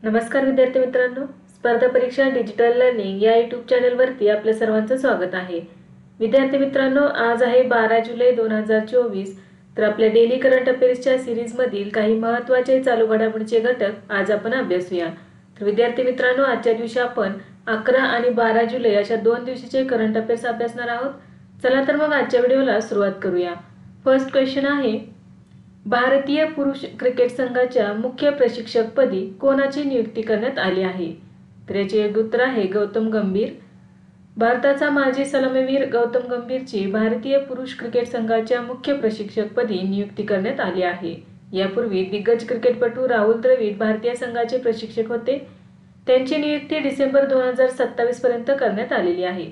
नमस्कार विद्यार्थी मित्रांनो, स्पर्धा परीक्षा डिजिटल लर्निंग या यूट्यूब चॅनलवरती आपल्या सर्वांचं स्वागत आहे। विद्यार्थी मित्रांनो, आज आहे 12 जुलै 2024। तर आपल्या डेली करंट अफेअर्सच्या सीरीजमधील काही महत्त्वाचे चालू घडामोडींचे घटक आज आपण अभ्यासूया। तर विद्यार्थी मित्रांनो, आजच्या दिवशी आपण 11 आणि 12 जुलै अशा 2 दिवसाचे करंट अफेअर्स अभ्यासणार आहोत। चला तर मग आजच्या व्हिडिओला सुरुवात करूया। फर्स्ट क्वेश्चन आहे, भारतीय पुरुष क्रिकेट संघाच्या मुख्य प्रशिक्षकपदी कोणाची नियुक्ती करण्यात आली आहे? तर याचे योग्य उत्तर आहे गौतम गंभीर। भारताचा माजी सलामीवीर गौतम गंभीरची भारतीय पुरुष क्रिकेट संघाच्या मुख्य प्रशिक्षकपदी नियुक्ती करण्यात आली आहे। यापूर्वी दिग्गज क्रिकेटपटू राहुल द्रविड भारतीय संघाचे प्रशिक्षक होते। त्यांची नियुक्ती डिसेंबर 2027 पर्यंत करण्यात आलेली आहे।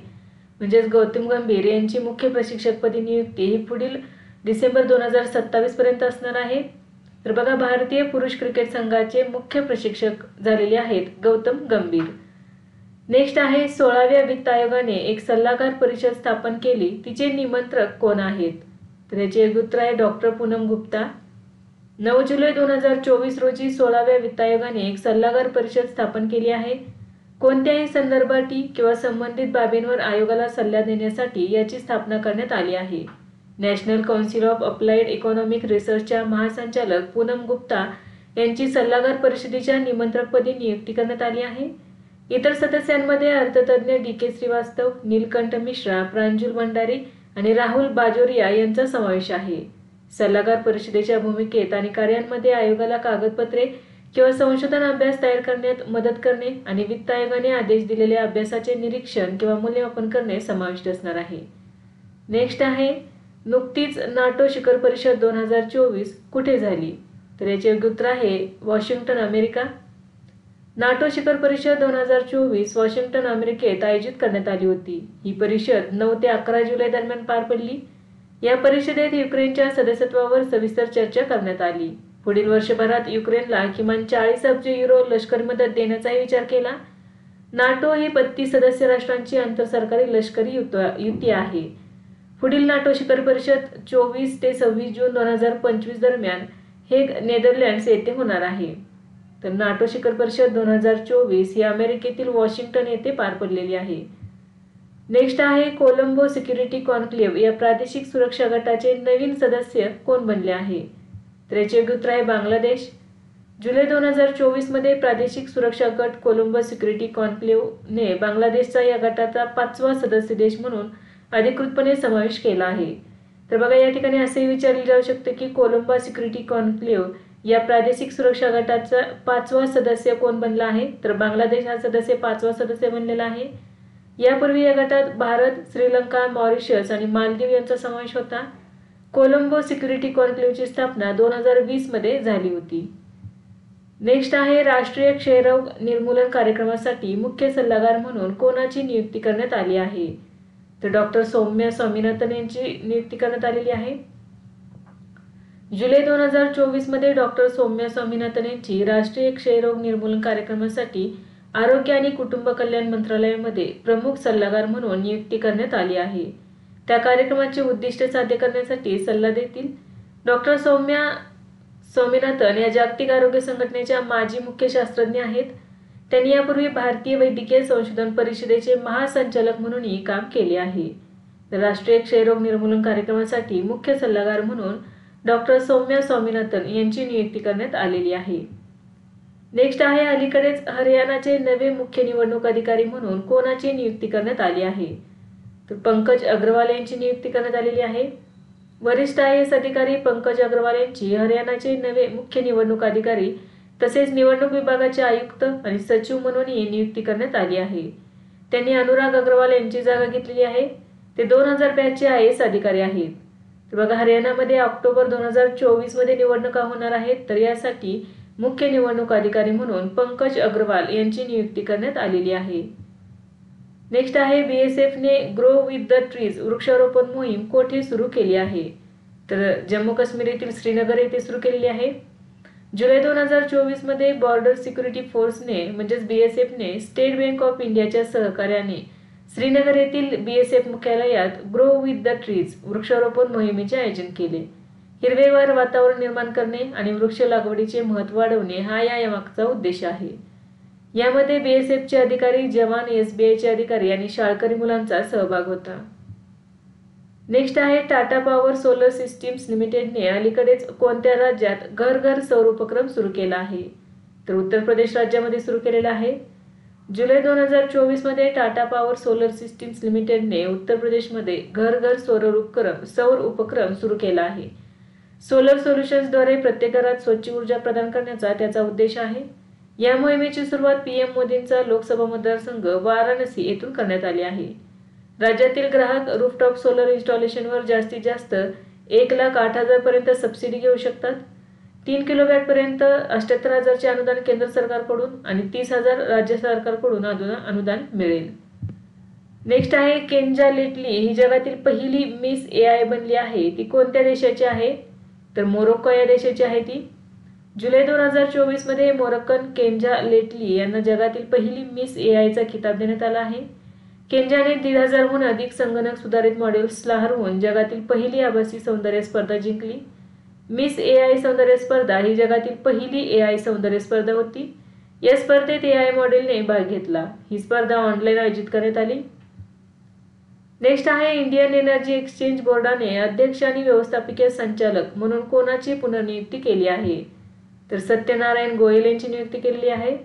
म्हणजेच गौतम गंभीर यांची मुख्य प्रशिक्षकपदी नियुक्ती ही पुढील डिसेंबर 2027 पर्यंत असणार आहे। तर बघा, भारतीय पुरुष क्रिकेट संघाचे मुख्य प्रशिक्षक झालेले आहेत गौतम गंभीर। नेक्स्ट आहे, 16व्या वित्त आयोगाने एक सल्लागार परिषद स्थापन केली, तिचे निमंत्रक कोण आहेत? तर याचे योग्य उत्तर आहे डॉक्टर पूनम गुप्ता। 9 जुलै 2024 रोजी 16व्या वित्त आयोगाने एक सल्लागार परिषद स्थापन केली आहे। कोणत्याही संदर्भाटी किंवा संबंधित बाबींवर आयोगाला सल्ला देण्यासाठी याची स्थापना करण्यात आली आहे। National council of applied economic रिसर्चच्या महासंचालक पूनम गुप्ता यांची सल्लागार परिषदेच्या निमंत्रकपदी नियुक्ती करण्यात आली आहे। इतर सदस्यांमध्ये अर्थतज्ञ डी.के. श्रीवास्तव, नीलकंठ मिश्रा, प्रांजुल भंडारी आणि राहुल बाजोरिया यांचा समावेश आहे। सल्लागार परिषदेच्या भूमिकेत आणि कार्यांमध्ये आयोगाला कागदपत्रे किंवा संशोधन अभ्यास तयार करण्यात मदत करणे आणि वित्त आयोगाने आदेश दिलेल्या अभ्यासाचे निरीक्षण किंवा मूल्यमापन करणे समाविष्ट असणार आहे। नेक्स्ट आहे, नुकतीच नाटो शिखर परिषद 2024 कुठे झाली? तर याचे योग्य उत्तर आहे वॉशिंग्टन, अमेरिका। नाटो शिखर परिषद 2024 वॉशिंग्टन, अमेरिकेत आयोजित करण्यात आली होती। ही परिषद 9 ते 11 जुलै दरम्यान पार पडली। या परिषदेत युक्रेनच्या सदस्यत्वावर सविस्तर चर्चा करण्यात आली। पुढील वर्षभरात युक्रेनला किमान 40 अब्ज युरो लष्करी मदत देण्याचाही विचार केला। नाटो ही 32 सदस्य राष्ट्रांची आंतरसरकारी लष्करी युती आहे। पुढील नाटो शिखर परिषद 24 ते 26 जून 2025 दरम्यान हेग, नेदरलँड्स येथे होणार आहे। तर नाटो शिखर परिषद 2024 ही अमेरिकेतील वॉशिंग्टन येथे पार पडलेली आहे। नेक्स्ट आहे, कोलंबो सिक्युरिटी कॉन्क्लेव्ह या प्रादेशिक सुरक्षा गटाचे नवीन सदस्य कोण बनले आहे? तर याचे योग्य उत्तर आहे बांगलादेश। जुलै 2024 मध्ये प्रादेशिक सुरक्षा गट कोलंबो सिक्युरिटी कॉन्क्लेव्हने बांगलादेशचा या गटाचा 5वा सदस्य देश म्हणून अधिकृतपणे समावेश केला आहे। तर बघा, या ठिकाणी असेही विचारले जाऊ शकते की कोलंबो सिक्युरिटी कॉन्क्लेव्ह या प्रादेशिक सुरक्षा गटाचा 5वा सदस्य कोण बनला आहे? तर बांगलादेश हा सदस्य 5वा सदस्य बनलेला आहे। यापूर्वी या गटात भारत, श्रीलंका, मॉरिशस आणि मालदीव यांचा समावेश होता। कोलंबो सिक्युरिटी कॉन्क्लेव्हची स्थापना 2020 मध्ये झाली होती। नेक्स्ट आहे, राष्ट्रीय क्षयरोग निर्मूलन कार्यक्रमासाठी मुख्य सल्लागार म्हणून कोणाची नियुक्ती करण्यात आली आहे? तर डॉक्टर सौम्या स्वामीनाथन यांची नियुक्ती करण्यात आलेली आहे। जुलै 2024 मध्ये डॉक्टर सौम्या स्वामीनाथन यांची राष्ट्रीय क्षयरोग निर्मूलन कार्यक्रमासाठी आरोग्य आणि कुटुंब कल्याण मंत्रालयामध्ये प्रमुख सल्लागार म्हणून नियुक्ती करण्यात आली आहे। त्या कार्यक्रमाचे उद्दिष्ट साध्य करण्यासाठी सल्ला देतील। डॉक्टर सौम्या स्वामीनाथन या जागतिक आरोग्य संघटनेच्या माजी मुख्य शास्त्रज्ञ आहेत। त्यांनी यापूर्वी भारतीय वैद्यकीय संशोधन परिषदेचे महासंचालक म्हणूनही काम केले आहे। राष्ट्रीय क्षयरोग निर्मूलन कार्यक्रमासाठी मुख्य सल्लागार म्हणून डॉक्टर सौम्या स्वामीनाथन यांची नियुक्ती करण्यात आलेली आहे। नेक्स्ट आहे, अलीकडेच हरियाणाचे नवे मुख्य निवडणूक अधिकारी म्हणून कोणाची नियुक्ती करण्यात आली आहे? तर पंकज अग्रवाल यांची नियुक्ती करण्यात आलेली आहे। वरिष्ठ IAS अधिकारी पंकज अग्रवाल यांची हरियाणाचे नवे मुख्य निवडणूक अधिकारी तसेच निवडणूक विभागाचे आयुक्त आणि सचिव म्हणूनही नियुक्ती करण्यात आली आहे। त्यांनी अनुराग अग्रवाल यांची जागा घेतलेली आहे। ते 2000 बॅचचे IAS अधिकारी आहेत। तर बघा, हरियाणामध्ये ऑक्टोबर 2024 मध्ये निवडणुका होणार आहेत। तर यासाठी मुख्य निवडणूक अधिकारी म्हणून पंकज अग्रवाल यांची नियुक्ती करण्यात आलेली आहे। नेक्स्ट आहे, BSFने ग्रो विथ द ट्रीज वृक्षारोपण मोहीम कोठे सुरू केली आहे? तर जम्मू काश्मीर येथील श्रीनगर येथे सुरू केलेली आहे। जुलै 2024 मध्ये बॉर्डर सिक्युरिटी फोर्सने म्हणजेच BSFने स्टेट बँक ऑफ इंडियाच्या सहकार्याने श्रीनगर येथील BSF मुख्यालयात ग्रो विथ द ट्रीज वृक्षारोपण मोहिमेचे आयोजन केले। हिरवेगार वातावरण निर्माण करणे आणि वृक्ष लागवडीचे महत्त्व वाढवणे हा या मागचा उद्देश आहे। यामध्ये BSFचे अधिकारी, जवान, SBIचे अधिकारी आणि शाळकरी मुलांचा सहभाग होता. नेक्स्ट आहे टाटा पॉवर सोलर सिस्टीम्स लिमिटेडने अलीकडेच कोणत्या राज्यात घर घर सौर उपक्रम सुरू केला आहे? तर उत्तर प्रदेश राज्यामध्ये सुरू केलेला आहे. जुलै 2024 मध्ये टाटा पॉवर सोलर सिस्टीम्स लिमिटेडने उत्तर प्रदेशमध्ये घर घर सौर उपक्रम सुरू केला आहे. सोलर सोल्युशन्सद्वारे प्रत्येक घरात स्वच्छ ऊर्जा प्रदान करण्याचा त्याचा उद्देश आहे. या मोहिमेची सुरुवात PM मोदींचा लोकसभा मतदारसंघ वाराणसी येथून करण्यात आली आहे. राज्यातील ग्राहक रूफटॉप सोलर इन्स्टॉलेशनवर जास्तीत जास्त 1,08,000 पर्यंत सबसिडी घेऊ शकतात. 3 किलोवॅट पर्यंत 78,000चे अनुदान केंद्र सरकारकडून आणि 30,000 राज्य सरकारकडून अनुदान मिळेल. नेक्स्ट आहे केंजा लेटली ही जगातील पहिली मिस AI बनली आहे. ती कोणत्या देशाची आहे? तर मोरोक्को या देशाची आहे ती. जुलै 2024 मध्ये मोरक्कन केंजा लेटली यांना जगातील पहिली मिस AIचा खिताब देण्यात आला आहे. केंजाने 1,500हून अधिक संगणक सुधारित मॉडेल्सला हरवून जगातील पहिली आभासी सौंदर्य स्पर्धा जिंकली. मिस AI सौंदर्य स्पर्धा ही जगातील पहिली AI सौंदर्य स्पर्धा होती. या स्पर्धेत AI मॉडेलने भाग घेतला. ही स्पर्धा ऑनलाईन आयोजित करण्यात आली. नेक्स्ट आहे इंडियन एनर्जी एक्सचेंज बोर्डाने अध्यक्ष आणि व्यवस्थापकीय संचालक म्हणून कोणाची पुनर्नियुक्ती केली आहे? तर सत्यनारायण गोयल यांची नियुक्ती केलेली आहे.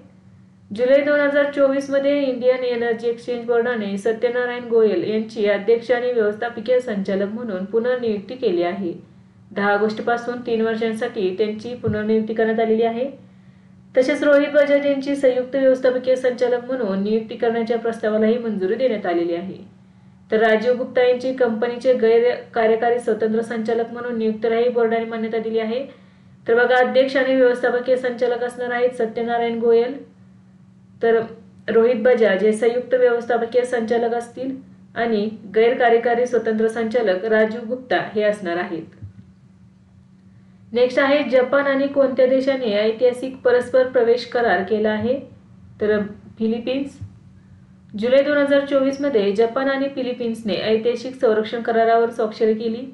जुलै 2024 मध्ये इंडियन एनर्जी एक्सचेंज बोर्डाने सत्यनारायण गोयल यांची अध्यक्ष आणि व्यवस्थापकीय संचालक म्हणून पुनर्नियुक्ती केली आहे. 10 ऑगस्टपासून 3 वर्षांसाठी त्यांची पुनर्नियुक्ती करण्यात आलेली आहे. तसेच रोहित बजाज यांची संयुक्त व्यवस्थापकीय संचालक म्हणून नियुक्ती करण्याच्या प्रस्तावालाही मंजुरी देण्यात आलेली आहे. तर राजीव गुप्ता यांची कंपनीचे गैर कार्यकारी स्वतंत्र संचालक म्हणून नियुक्तीलाही बोर्डाने मान्यता दिली आहे. तर बघा, अध्यक्ष आणि व्यवस्थापकीय संचालक असणार आहेत सत्यनारायण गोयल, तर रोहित बजाज हे संयुक्त व्यवस्थापकीय संचालक असतील आणि गैर कार्यकारी स्वतंत्र संचालक राजीव गुप्ता हे असणार आहेत. नेक्स्ट आहे जपान आणि कोणत्या देशाने ऐतिहासिक परस्पर प्रवेश करार केला आहे? तर फिलिपिन्स. जुलै 2024 मध्ये जपान आणि फिलिपिन्सने ऐतिहासिक संरक्षण करारावर स्वाक्षरी केली.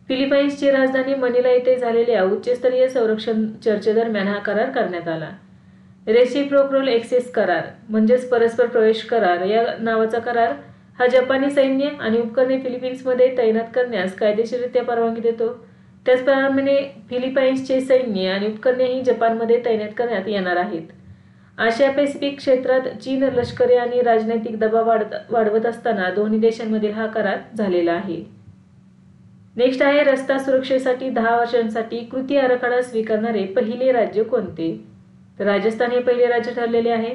फिलिपाईन्सची राजधानी मनिला येथे झालेल्या उच्चस्तरीय संरक्षण चर्चेदरम्यान हा करार करण्यात आला. रेसिप्रोकल एक्सेस करार म्हणजेच परस्पर प्रवेश करार या नावाचा करार हा जपानी सैन्य आणि उपकरणे फिलिपिन्समध्ये तैनात करण्यास कायदेशीररित्या परवानगी देतो. त्याचप्रमाणे फिलिपाईन्सचे सैन्य आणि उपकरणेही जपानमध्ये तैनात करण्यात येणार आहेत. आशिया पॅसिफिक क्षेत्रात चीन लष्करी आणि राजनैतिक दबाव वाढवत असताना दोन्ही देशांमधील हा करार झालेला आहे. नेक्स्ट आहे रस्ता सुरक्षेसाठी 10 वर्षांसाठी कृती आराखडा स्वीकारणारे पहिले राज्य कोणते? तर राजस्थान हे पहिले राज्य ठरलेले आहे.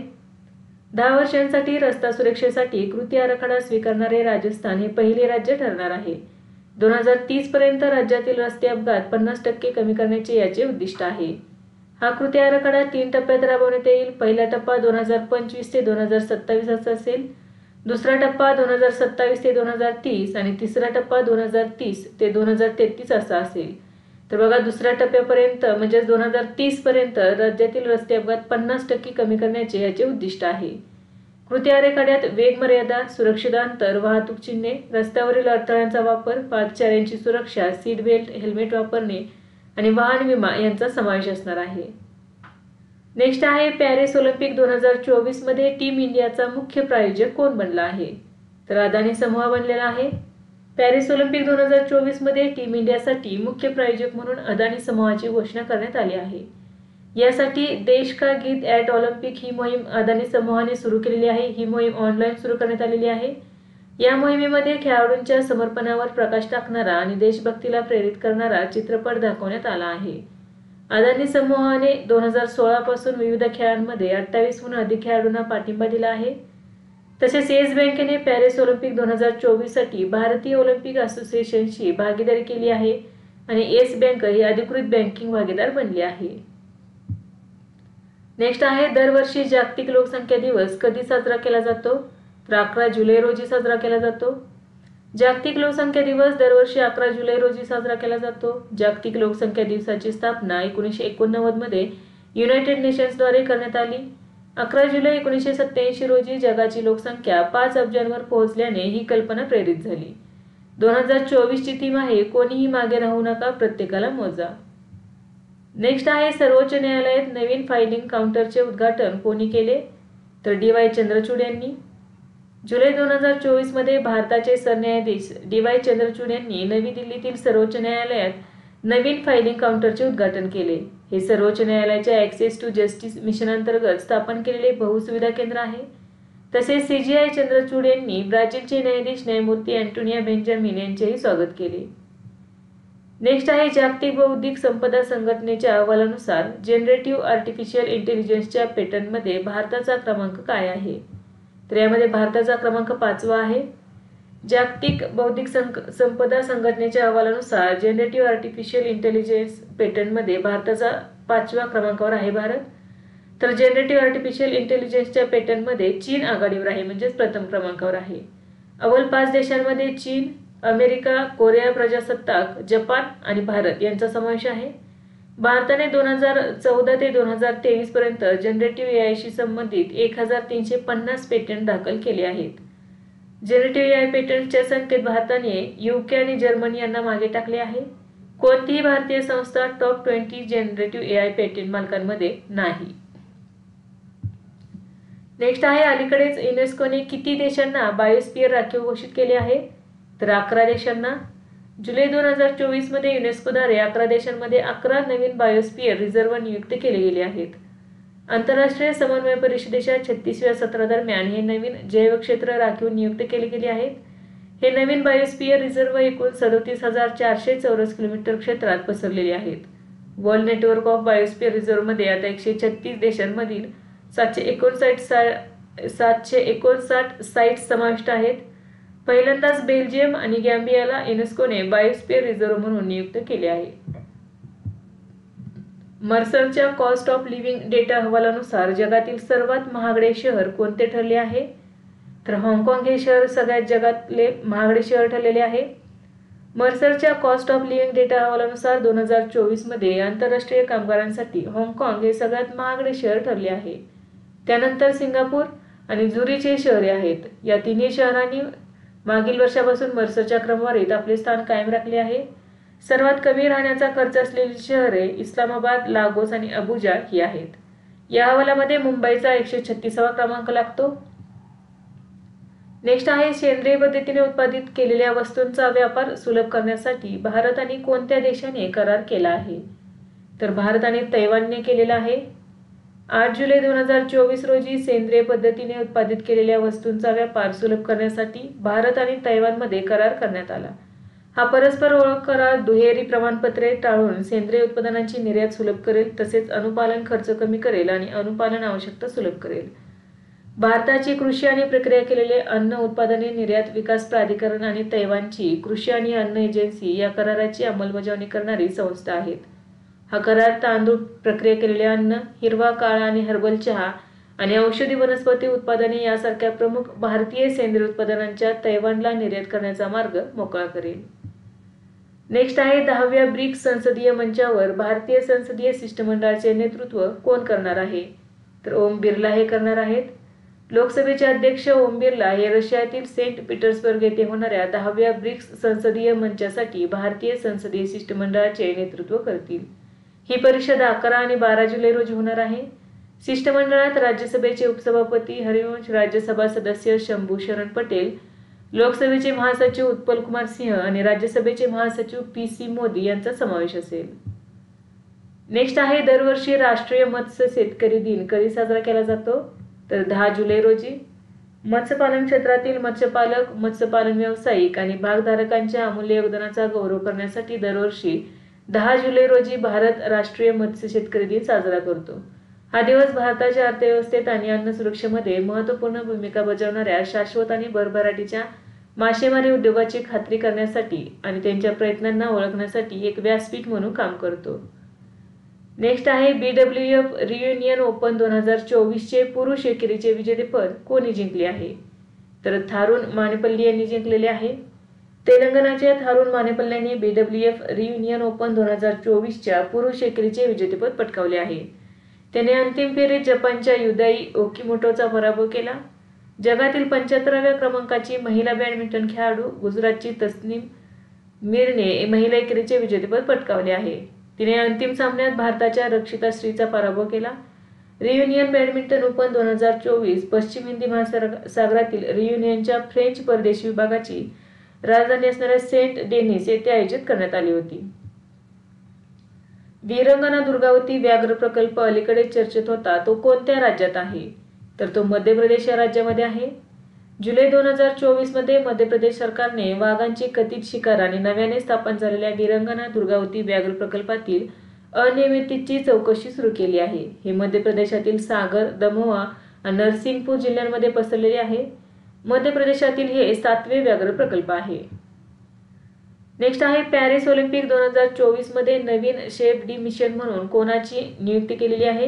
10 वर्षांसाठी रस्ता सुरक्षेसाठी कृती आराखडा स्वीकारणारे राजस्थान हे पहिले राज्य ठरणार आहे. 2030 पर्यंत राज्यातील रस्ते अपघात 50% कमी करण्याचे याचे उद्दिष्ट आहे. हा कृती आराखडा 3 टप्प्यात राबवण्यात येईल. पहिला टप्पा 2025 ते 2027 असा असेल, दुसरा टप्पा 2027 ते 2030 आणि तिसरा टप्पा 2030 ते 2033 असा असेल. तर बघा, दुसऱ्या टप्प्यापर्यंत म्हणजे 2030 पर्यंत राज्यातील रस्ते अपघात 50% कमी करण्याचे याचे उद्दिष्ट आहे. कृती आराखड्यात वेग मर्यादा, सुरक्षित अंतर, वाहतूक चिन्हे, रस्त्यावरील अडथळ्यांचा वापर, पादचाऱ्यांची सुरक्षा, सीट बेल्ट, हेल्मेट वापरणे आणि वाहन विमा यांचा समावेश असणार आहे. नेक्स्ट आहे पॅरिस ऑलिम्पिक 2024 मध्ये टीम इंडियाचा मुख्य प्रायोजक कोण बनला आहे? तर अदानी समूह बनलेला आहे. पॅरिस ऑलिम्पिक 2024 मध्ये टीम इंडियासाठी मुख्य प्रायोजक म्हणून अदानी समूहाची घोषणा करण्यात आली आहे. यासाठी देश का गीत ॲट ऑलिम्पिक ही मोहीम अदानी समूहाने सुरू केलेली आहे. ही मोहीम ऑनलाईन सुरू करण्यात आलेली आहे. या मोहिमेमध्ये खेळाडूंच्या समर्पणावर प्रकाश टाकणारा आणि देशभक्तीला प्रेरित करणारा चित्रपट दाखवण्यात आला आहे. अदानी समूहाने 2016 पासून विविध खेळांमध्ये 28हून अधिक खेळाडूंना पाठिंबा दिला आहे. तसेच येस बँकेने पॅरिस ऑलिम्पिक 2024 साठी भारतीय ऑलिम्पिक असोसिएशनशी भागीदारी केली आहे आणि येस बँक ही अधिकृत बँकिंग भागीदार बनली आहे. नेक्स्ट आहे दरवर्षी जागतिक लोकसंख्या दिवस कधी साजरा केला जातो? तर 11 जुलै रोजी साजरा केला जातो. जागतिक लोकसंख्या दिवस दरवर्षी 11 जुलै रोजी साजरा केला जातो. जागतिक लोकसंख्या दिवसाची स्थापना 1989 मध्ये युनायटेड नेशन्सद्वारे करण्यात आली. 11 जुलै 1987 रोजी जगाची लोकसंख्या 5 अब्जांवर पोहोचल्याने ही कल्पना प्रेरित झाली. 2024 ची थीम आहे कोणीही मागे राहू नका, प्रत्येकाला मोजा. नेक्स्ट आहे सर्वोच्च न्यायालयात नवीन फायलिंग काउंटरचे उद्घाटन कोणी केले? तर DY चंद्रचूड यांनी. जुलै 2024 मध्ये भारताचे सरन्यायाधीश DY चंद्रचूड यांनी नवी दिल्लीतील सर्वोच्च न्यायालयात नवीन फायलिंग काउंटरचे उद्घाटन केले. हे सर्वोच्च न्यायालयाच्या ॲक्सेस टू जस्टिस मिशन अंतर्गत स्थापन केलेले बहुसुविधा केंद्र आहे. तसेच CGI चंद्रचूड यांनी ब्राझीलचे न्यायाधीश न्यायमूर्ती अँटोनिया बेंजामिन यांचेही स्वागत केले. नेक्स्ट आहे जागतिक बौद्धिक संपदा संघटनेच्या अहवालानुसार जनरेटिव्ह आर्टिफिशियल इंटेलिजन्सच्या पेटंटमध्ये भारताचा क्रमांक काय आहे? तर यामध्ये भारताचा क्रमांक 5वा आहे. जागतिक बौद्धिक संपदा संघटनेच्या अहवालानुसार जनरेटिव्ह आर्टिफिशियल इंटेलिजन्स पेटंटमध्ये भारताचा 5व्या क्रमांकावर आहे भारत. तर जनरेटिव्ह आर्टिफिशियल इंटेलिजन्सच्या पेटंटमध्ये चीन आघाडीवर आहे, म्हणजेच प्रथम क्रमांकावर आहे. अव्वल 5 देशांमध्ये चीन, अमेरिका, कोरिया प्रजासत्ताक, जपान आणि भारत यांचा समावेश आहे. भारताने 2014 ते 2023 पर्यंत जनरेटिव्ह AI शी संबंधित 1350 पेटंट दाखल केले आहेत. जनरेटिव्ह AI पेटंटच्या संख्येत भारताने UK आणि जर्मनी यांना मागे टाकले आहे. कोणतीही भारतीय संस्था टॉप 20 जनरेटिव्ह AI पेटंट मालकांमध्ये नाही. नेक्स्ट आहे अलीकडेच युनेस्कोने किती देशांना बायोस्फियर राखीव घोषित केले आहे? तर 11 देशांना. जुलै 2024 मध्ये युनेस्कोद्वारे 11 देशांमध्ये 11 नवीन बायोस्फियर रिझर्व्ह नियुक्त केले गेले आहेत. आंतरराष्ट्रीय समन्वय परिषदेच्या 36व्या सत्रादरम्यान हे नवीन जैवक्षेत्र राखीव नियुक्त केले गेले आहेत. हे नवीन बायोस्फियर रिझर्व्ह एकूण 37,400 चौरस किलोमीटर क्षेत्रात पसरलेले आहेत. वर्ल्ड नेटवर्क ऑफ बायोस्फियर रिझर्व्हमध्ये आता 136 देशांमधील 759 साइट्स समाविष्ट आहेत. पहिल्यांदाच बेल्जियम आणि गॅम्बियाला युनेस्कोने बायोस्फियर रिझर्व्ह म्हणून नियुक्त केले आहे. मर्सरच्या कॉस्ट ऑफ लिव्हिंग डेटा अहवालानुसार जगातील सर्वात महागडे शहर कोणते ठरले आहे? तर हाँगकाँग हे शहर सगळ्यात जगातले महागडे शहर ठरलेले आहे. मर्सरच्या कॉस्ट ऑफ लिव्हिंग डेटा अहवालानुसार 2024 मध्ये आंतरराष्ट्रीय कामगारांसाठी हाँगकाँग हे सगळ्यात महागडे शहर ठरले आहे. त्यानंतर सिंगापूर आणि झुरिच हे शहरे आहेत. या तिन्ही शहरांनी मागील वर्षापासून मर्सरच्या क्रमवारीत आपले स्थान कायम राखले आहे. सर्वात कमी राहण्याचा खर्च असलेली शहरे इस्लामाबाद, लागोस आणि अबुजा ही आहेत. या अहवालामध्ये मुंबईचा 136वा क्रमांक लागतो. नेक्स्ट आहे सेंद्रिय पद्धतीने उत्पादित केलेल्या वस्तूंचा व्यापार सुलभ करण्यासाठी भारत आणि कोणत्या देशाने करार केला आहे? तर भारत आणि तैवानने केलेला आहे. 8 जुलै 2024 रोजी सेंद्रिय पद्धतीने उत्पादित केलेल्या वस्तूंचा व्यापार सुलभ करण्यासाठी भारत आणि तैवानमध्ये करार करण्यात आला. हा परस्पर ओळख करार दुहेरी प्रमाणपत्रे टाळून सेंद्रिय उत्पादनांची निर्यात सुलभ करेल, तसेच अनुपालन खर्च कमी करेल आणि अनुपालन आवश्यकता सुलभ करेल. भारताची कृषी आणि प्रक्रिया केलेले अन्न उत्पादने निर्यात विकास प्राधिकरण आणि तैवानची कृषी आणि अन्न एजन्सी या कराराची अंमलबजावणी करणारी संस्था आहेत. हा करार तांदूळ, प्रक्रिया केलेले अन्न, हिरवा, काळा आणि हर्बल चहा आणि औषधी वनस्पती उत्पादने यासारख्या प्रमुख भारतीय सेंद्रिय उत्पादनांच्या तैवानला निर्यात करण्याचा मार्ग मोकळा करेल. नेक्स्ट आहे 10व्या ब्रिक्स संसदीय मंचावर भारतीय संसदीय शिष्टमंडळाचे नेतृत्व कोण करणार आहे? तर ओम बिर्ला हे करणार आहेत. लोकसभेचे अध्यक्ष ओम बिर्ला हे रशियातील सेंट पीटर्सबर्ग येथे होणाऱ्या 10व्या ब्रिक्स संसदीय मंचासाठी भारतीय संसदीय शिष्टमंडळाचे नेतृत्व करतील. ही परिषद 11 आणि 12 जुलै रोजी होणार आहे. शिष्टमंडळात राज्यसभेचे उपसभापती हरिवंश, राज्यसभा सदस्य शंभू शरण पटेल, लोकसभेचे महासचिव उत्पल कुमार सिंह आणि राज्यसभेचे महासचिव PC मोदी यांचा समावेश असेल. नेक्स्ट आहे दरवर्षी राष्ट्रीय मत्स्य शेतकरी दिन कधी साजरा केला जातो? तर 10 जुलै रोजी. मत्स्यपालन क्षेत्रातील मत्स्यपालक, मत्स्यपालन व्यावसायिक आणि भागधारकांच्या अमूल्य योगदानाचा गौरव करण्यासाठी दरवर्षी 10 जुलै रोजी भारत राष्ट्रीय मत्स्य शेतकरी दिन साजरा करतो. हा दिवस भारताच्या अर्थव्यवस्थेत आणि अन्न सुरक्षेमध्ये महत्त्वपूर्ण भूमिका बजावणाऱ्या शाश्वत आणि भरभराटीच्या मासेमारी उद्योगाची खात्री करण्यासाठी आणि त्यांच्या प्रयत्नांना ओळखण्यासाठी एक व्यासपीठ म्हणून काम करतो. नेक्स्ट आहे BWF रियुनियन ओपन 2024चे पुरुष एकेरीचे विजेतेपद कोणी जिंकले आहे? तर थारुण मानेपल्ली यांनी जिंकलेले आहे. तेलंगणाच्या थारुण मानेपल्ल्यांनी BWF रियुनियन ओपन 2024च्या पुरुष एकेरीचे विजेतेपद पटकावले आहे. त्याने अंतिम फेरीत जपानच्या युदाई ओकिमोटोचा पराभव केला. जगातील 75व्या क्रमांकाची महिला बॅडमिंटन खेळाडू गुजरातची तस्नीम मीरने महिला एकेरीचे विजेतेपद पटकावले आहे. तिने अंतिम सामन्यात भारताच्या रक्षिता श्रीचा पराभव केला. रियुनियन बॅडमिंटन ओपन 2024 पश्चिम हिंदी महासागरातील रियुनियनच्या फ्रेंच परदेशी विभागाची राजधानी असणाऱ्या सेंट डेनिस येथे आयोजित करण्यात आली होती। वीरंगना दुर्गावती व्याघ्र प्रकल्प अलीकडे चर्चेत होता तो कोणत्या राज्यात आहे? तर तो मध्य प्रदेश या राज्यामध्ये आहे। जुलै 2024 मध्ये मध्य प्रदेश सरकारने वाघांची कथित शिकार आणि नव्याने स्थापन झालेल्या वीरंगना दुर्गावती व्याघ्र प्रकल्पातील अनियमिततेची चौकशी सुरू केली आहे। हे मध्य प्रदेशातील सागर, दमोह आणि नरसिंगपूर जिल्ह्यांमध्ये पसरलेले आहे। मध्य प्रदेशातील हे 7वे व्याघ्र प्रकल्प आहे। नेक्स्ट आहे पॅरिस ऑलिम्पिक 2024 मध्ये नवीन शेफ डी मिशन म्हणून कोणाची नियुक्ती केलेली आहे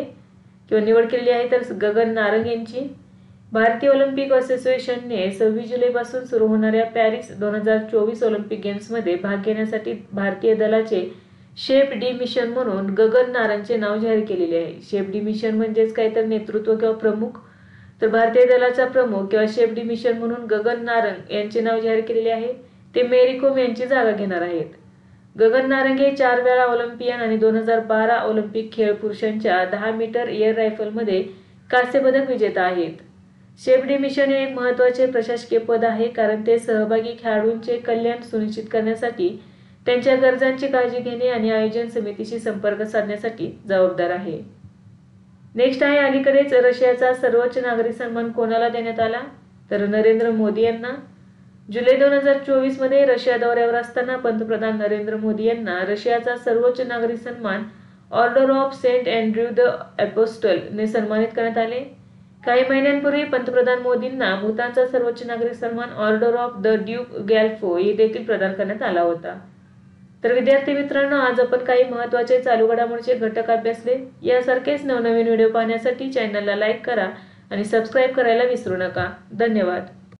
किंवा निवड केलेली आहे? तर गगन नारंग यांची। भारतीय ऑलिम्पिक असोसिएशनने 26 जुलैपासून सुरू होणाऱ्या पॅरिस 2024 ऑलिम्पिक गेम्समध्ये भाग घेण्यासाठी भारतीय दलाचे शेफ डी मिशन म्हणून गगन नारंगचे नाव जाहीर केलेले आहे। शेफ डी मिशन म्हणजेच काय तर नेतृत्व किंवा प्रमुख, तर भारतीय दलाचा प्रमुख किंवा शेफ डी मिशन म्हणून गगन नारंग यांचे नाव जाहीर केलेले आहे। ते मेरी कोम यांची जागा घेणार आहेत। गगन नारंग हे 4 वेळा ऑलिम्पियन आणि 2012 ऑलिम्पिक खेळ पुरुषांच्या 10 मीटर एअर रायफलमध्ये कांस्य पदक विजेता आहेत। शेफ डी मिशन हे एक महत्त्वाचे प्रशासकीय पद आहे कारण ते सहभागी खेळाडूंचे कल्याण सुनिश्चित करण्यासाठी, त्यांच्या गरजांची काळजी घेणे आणि आयोजन समितीशी संपर्क साधण्यासाठी जबाबदार आहे। नेक्स्ट आहे अलीकडेच रशियाचा सर्वोच्च नागरी सन्मान कोणाला देण्यात आला? तर नरेंद्र मोदी यांना। जुलै 2024 मध्ये रशिया दौऱ्यावर असताना पंतप्रधान नरेंद्र मोदी यांना रशियाचा सर्वोच्च नागरी सन्मान Order of Saint Andrew the Apostle ने सन्मानित करण्यात आले। काही महिन्यांपूर्वी पंतप्रधान मोदींना भूतानचा सर्वोच्च नागरी सन्मान ऑर्डर ऑफ द ड्यूक गॅल्फो हे देखील प्रदान करण्यात आला होता। तर विद्यार्थी मित्रांनो, आज आपण काही महत्त्वाचे चालू घडामोडीचे घटक अभ्यासले। यासारखेच नवनवीन व्हिडिओ पाहण्यासाठी चॅनलला लाईक करा आणि सबस्क्राईब करायला विसरू नका। धन्यवाद।